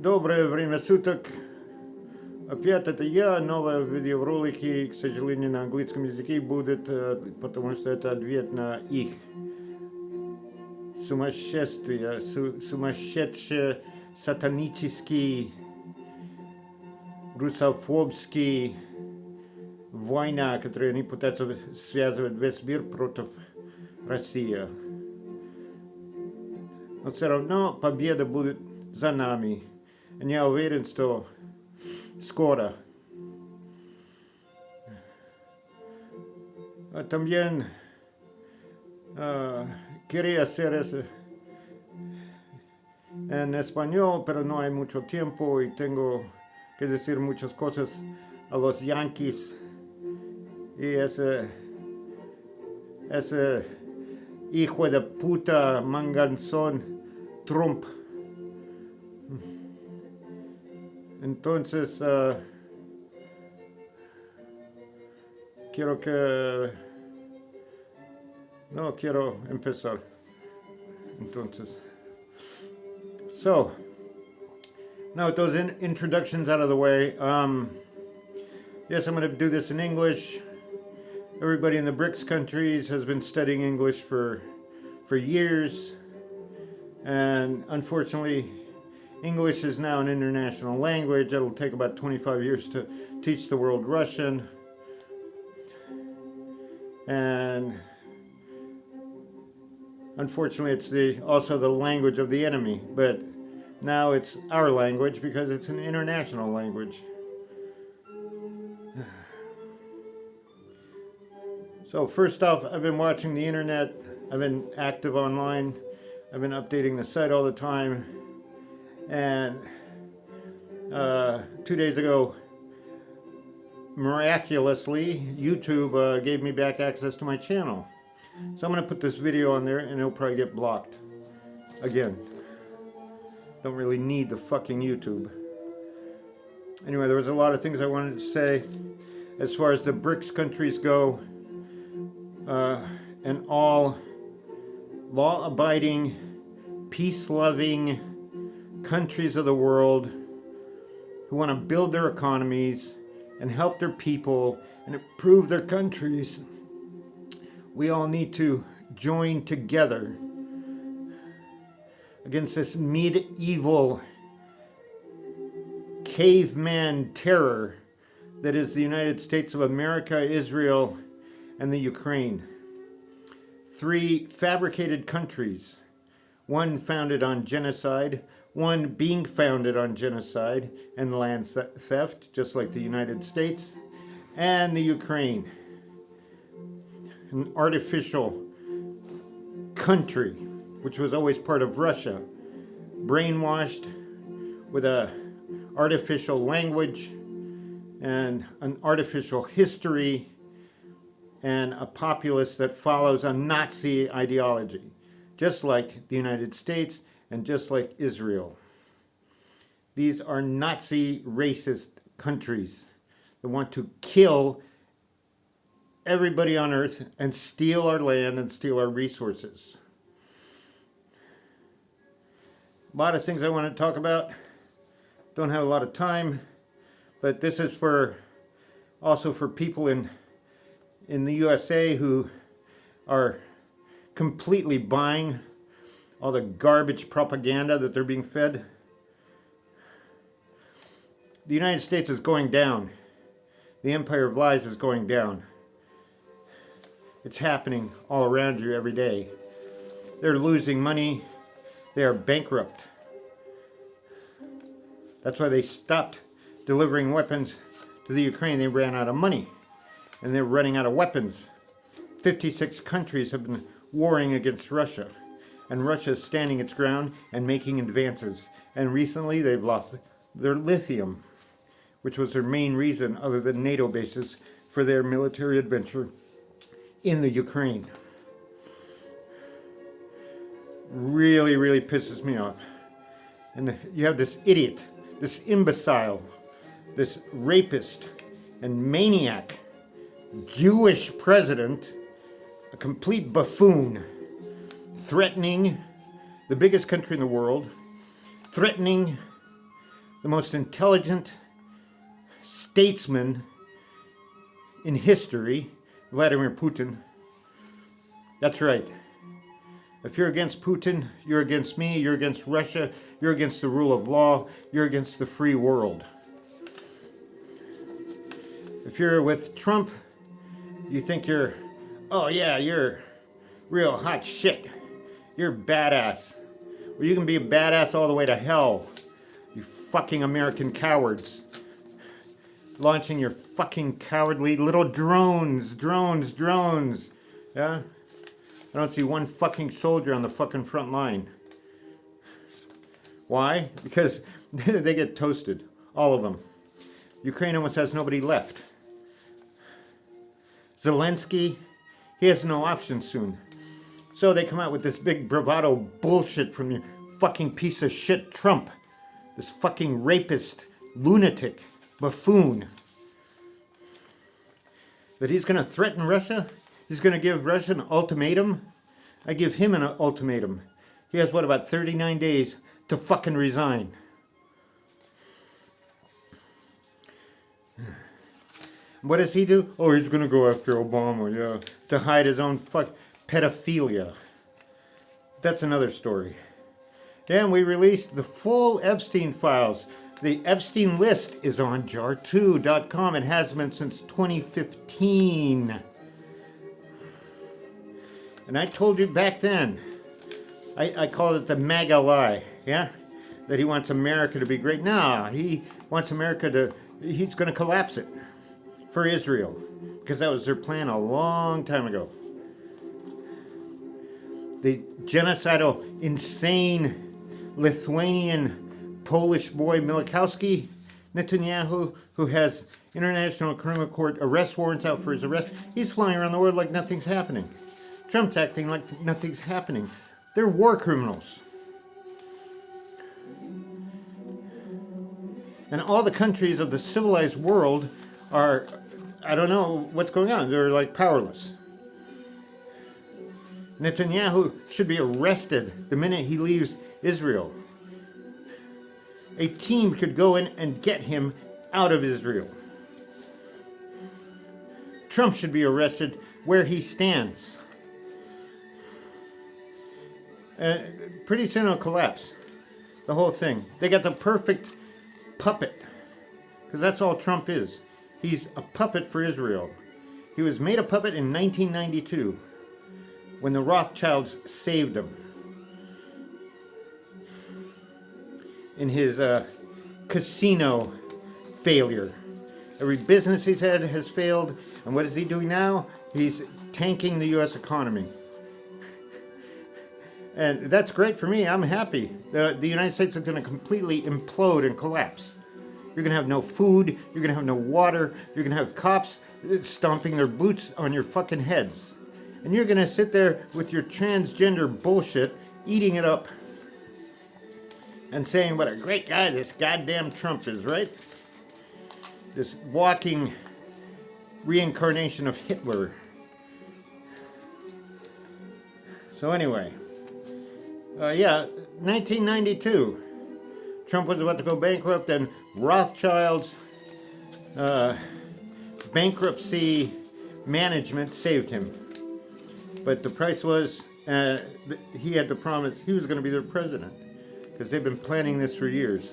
Доброе время суток. Опять это я. Новые видеоролики, к сожалению, на английском языке будут, потому что это ответ на их сумасшествие, сумасшедший, сатанический, русофобский война, которую они пытаются связывать весь мир против России. Но все равно победа будет за нами. Я уверен, что скоро. También quería hacer eso en español, pero no hay mucho tiempo y tengo que decir muchas cosas a los yanquis y ese hijo de puta manganzón Trump. Entonces, no quiero empezar. Entonces, so, now with those introductions out of the way, yes, I'm going to do this in English. Everybody in the BRICS countries has been studying English for years, and unfortunately, English is now an international language. It'll take about 25 years to teach the world Russian. And unfortunately, it's also the language of the enemy. But now it's our language because it's an international language. So first off, I've been watching the internet. I've been active online. I've been updating the site all the time. And 2 days ago, miraculously, YouTube gave me back access to my channel. So I'm going to put this video on there and it'll probably get blocked. Again, don't really need the fucking YouTube. Anyway, there was a lot of things I wanted to say as far as the BRICS countries go. And all law-abiding, peace-loving countries of the world who want to build their economies and help their people and improve their countries. We all need to join together against this medieval caveman terror that is the United States of America, Israel, and the Ukraine. 3 fabricated countries, one founded on genocide, one being founded on genocide and land theft, just like the United States, and the Ukraine, an artificial country, which was always part of Russia, brainwashed with an artificial language and an artificial history and a populace that follows a Nazi ideology, just like the United States and just like Israel. These are Nazi racist countries that want to kill everybody on earth and steal our land and steal our resources. A lot of things I want to talk about. Don't have a lot of time, but this is also for people in the USA who are completely buying all the garbage propaganda that they're being fed. The United States is going down. The empire of lies is going down. It's happening all around you every day. They're losing money. They are bankrupt. That's why they stopped delivering weapons to the Ukraine. They ran out of money. And they're running out of weapons. 56 countries have been warring against Russia. And Russia is standing its ground and making advances. And recently they've lost their lithium, which was their main reason, other than NATO bases, for their military adventure in the Ukraine. Really, really pisses me off. And you have this idiot, this imbecile, this rapist and maniac Jewish president, a complete buffoon, threatening the biggest country in the world, threatening the most intelligent statesman in history, Vladimir Putin. That's right. If you're against Putin, you're against me, you're against Russia, you're against the rule of law, you're against the free world. If you're with Trump, you think you're, oh yeah, you're real hot shit. You're badass. Well, you can be a badass all the way to hell, you fucking American cowards. Launching your fucking cowardly little drones. Yeah? I don't see one fucking soldier on the fucking front line. Why? Because they get toasted. All of them. Ukraine almost has nobody left. Zelensky, he has no option soon. So they come out with this big bravado bullshit from your fucking piece of shit Trump. This fucking rapist, lunatic, buffoon. That he's going to threaten Russia? He's going to give Russia an ultimatum? I give him an ultimatum. He has, what, about 39 days to fucking resign. What does he do? Oh, he's going to go after Obama, yeah. To hide his own pedophilia. That's another story. Then we released the full Epstein files. The Epstein list is on jar2.com. It has been since 2015. And I told you back then, I called it the MAGA lie, yeah? That he wants America to be great. No, he wants America to, he's going to collapse it for Israel. Because that was their plan a long time ago. The genocidal, insane Lithuanian Polish boy Milikowski, Netanyahu, who has International Criminal Court arrest warrants out for his arrest, he's flying around the world like nothing's happening. Trump's acting like nothing's happening. They're war criminals. And all the countries of the civilized world are, I don't know what's going on. They're like powerless. Netanyahu should be arrested the minute he leaves Israel. A team could go in and get him out of Israel. Trump should be arrested where he stands. Pretty soon it'll collapse. The whole thing. They got the perfect puppet. Because that's all Trump is. He's a puppet for Israel. He was made a puppet in 1992 when the Rothschilds saved him in his casino failure. Every business he's had has failed. And what is he doing now? He's tanking the U.S. economy. And that's great for me. I'm happy. The United States is going to completely implode and collapse. You're going to have no food. You're going to have no water. You're going to have cops stomping their boots on your fucking heads. And you're going to sit there with your transgender bullshit, eating it up, and saying what a great guy this goddamn Trump is, right? This walking reincarnation of Hitler. So anyway, 1992, Trump was about to go bankrupt, and Rothschild's bankruptcy management saved him. But the price was, he had to promise he was going to be their president, because they've been planning this for years.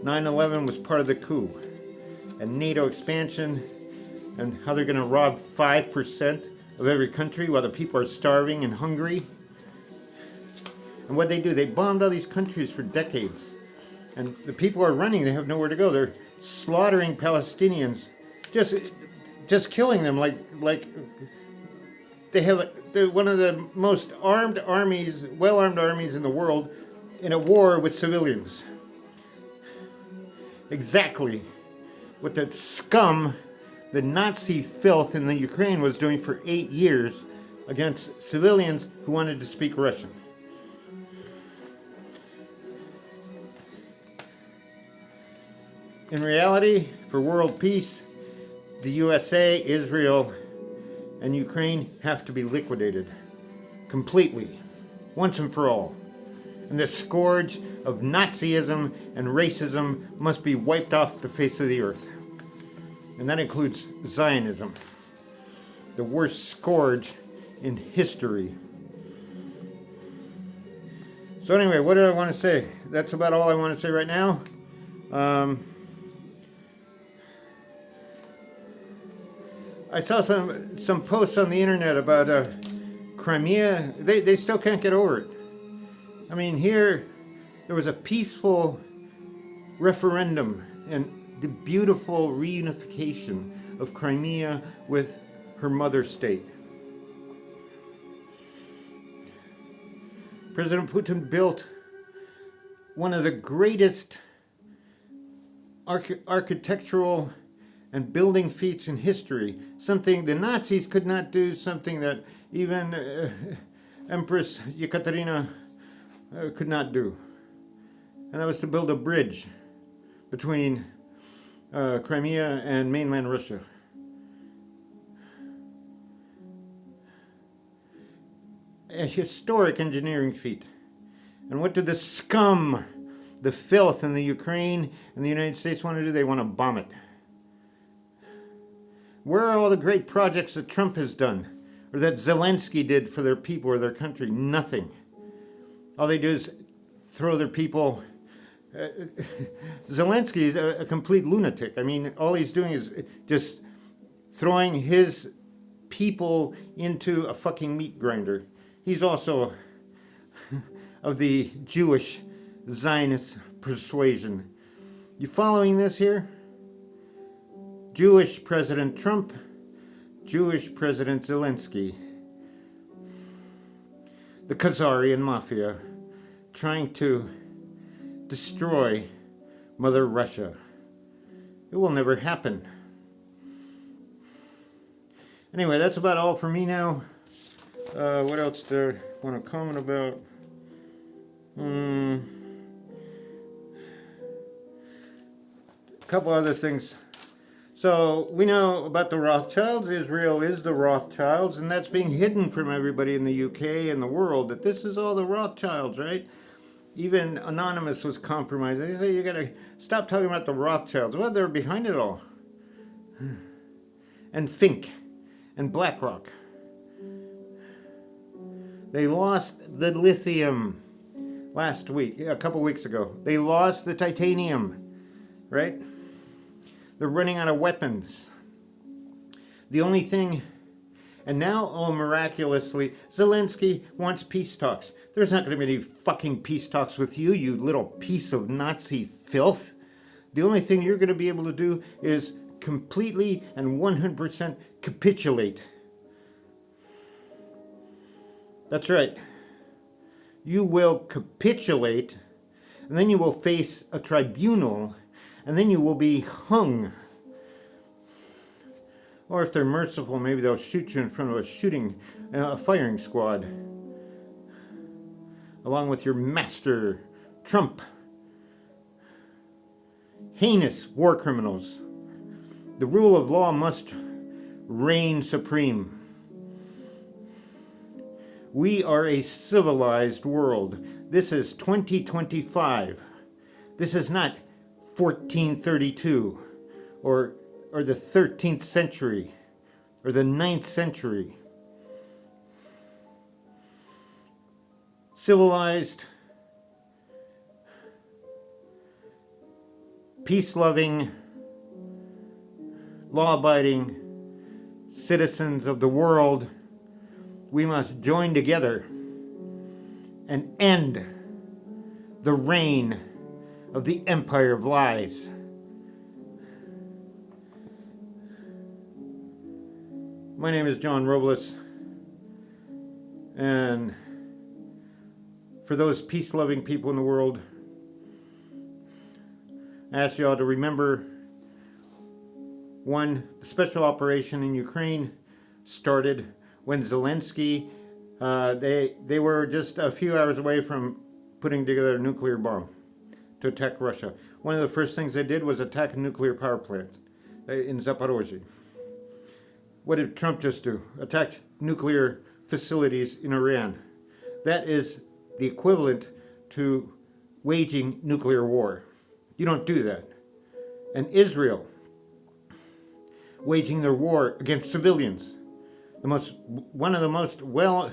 9/11 was part of the coup, and NATO expansion, and how they're going to rob 5% of every country while the people are starving and hungry. And what they do, they bombed all these countries for decades. And the people are running, they have nowhere to go. They're slaughtering Palestinians, just killing them like they're one of the most armed armies, well-armed armies in the world in a war with civilians. Exactly what that scum, the Nazi filth in the Ukraine was doing for 8 years against civilians who wanted to speak Russian. In reality, for world peace, the USA, Israel, and Ukraine have to be liquidated completely, once and for all. And the scourge of Nazism and racism must be wiped off the face of the earth. And that includes Zionism, the worst scourge in history. So anyway, what do I want to say? That's about all I want to say right now. I saw some posts on the internet about Crimea. They still can't get over it. I mean, here there was a peaceful referendum and the beautiful reunification of Crimea with her mother state. President Putin built one of the greatest architectural and building feats in history. Something the Nazis could not do, something that even Empress Yekaterina could not do. And that was to build a bridge between Crimea and mainland Russia. A historic engineering feat. And what did the scum, the filth in the Ukraine and the United States want to do? They want to bomb it. Where are all the great projects that Trump has done? Or that Zelensky did for their people or their country? Nothing. All they do is throw their people. Zelensky is a complete lunatic. I mean, all he's doing is just throwing his people into a fucking meat grinder. He's also of the Jewish Zionist persuasion. You following this here? Jewish President Trump, Jewish President Zelensky, the Khazarian mafia trying to destroy Mother Russia. It will never happen. Anyway, that's about all for me now. What else do I want to comment about? A couple other things. So we know about the Rothschilds. Israel is the Rothschilds, and that's being hidden from everybody in the UK and the world, that this is all the Rothschilds, right? Even Anonymous was compromised. They say you gotta stop talking about the Rothschilds. Well, they're behind it all. And Fink and BlackRock. They lost the lithium last week, a couple weeks ago. They lost the titanium, right? They're running out of weapons. The only thing, and now, oh, miraculously, Zelensky wants peace talks. There's not going to be any fucking peace talks with you, you little piece of Nazi filth. The only thing you're going to be able to do is completely and 100% capitulate. That's right. You will capitulate, and then you will face a tribunal, and then you will be hung. Or if they're merciful, maybe they'll shoot you in front of a firing squad, along with your master, Trump. Heinous war criminals. The rule of law must reign supreme. We are a civilized world. This is 2025. This is not 1432 or the 13th century or the 9th century. Civilized, peace-loving, law-abiding citizens of the world, we must join together and end the reign of the empire of lies. My name is John Robles, and for those peace-loving people in the world, I ask you all to remember, one, the special operation in Ukraine started when Zelensky, they were just a few hours away from putting together a nuclear bomb to attack Russia. One of the first things they did was attack a nuclear power plant in Zaporozhye. What did Trump just do? Attacked nuclear facilities in Iran. That is the equivalent to waging nuclear war. You don't do that. And Israel waging their war against civilians, one of the most well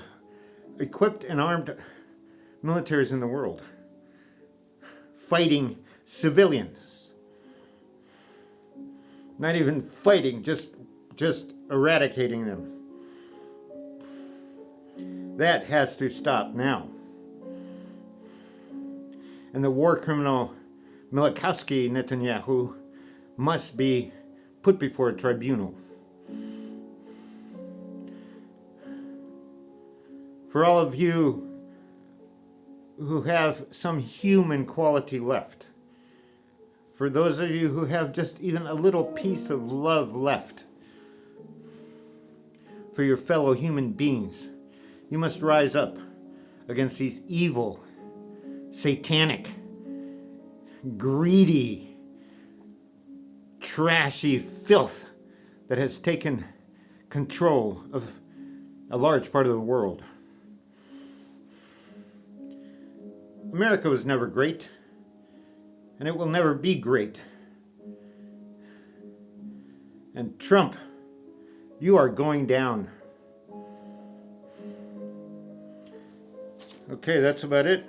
equipped and armed militaries in the world, fighting civilians. Not even fighting, just eradicating them. That has to stop now. And the war criminal Milakowski Netanyahu must be put before a tribunal. For all of you who have some human quality left, for those of you who have just even a little piece of love left for your fellow human beings, you must rise up against these evil, satanic, greedy, trashy filth that has taken control of a large part of the world. America was never great, and it will never be great. And Trump, you are going down. Okay, that's about it.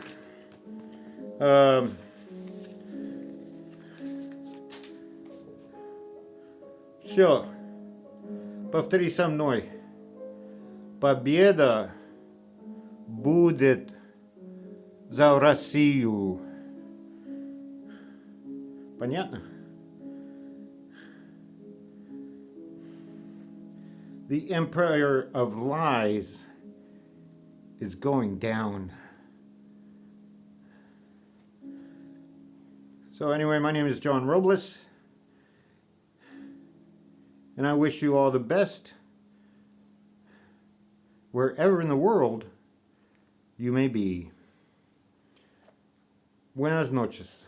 Все. Повтори со мной. Победа будет за Россию. Понятно? The empire of lies is going down. So anyway, my name is John Robles, and I wish you all the best wherever in the world you may be. Buenas noches.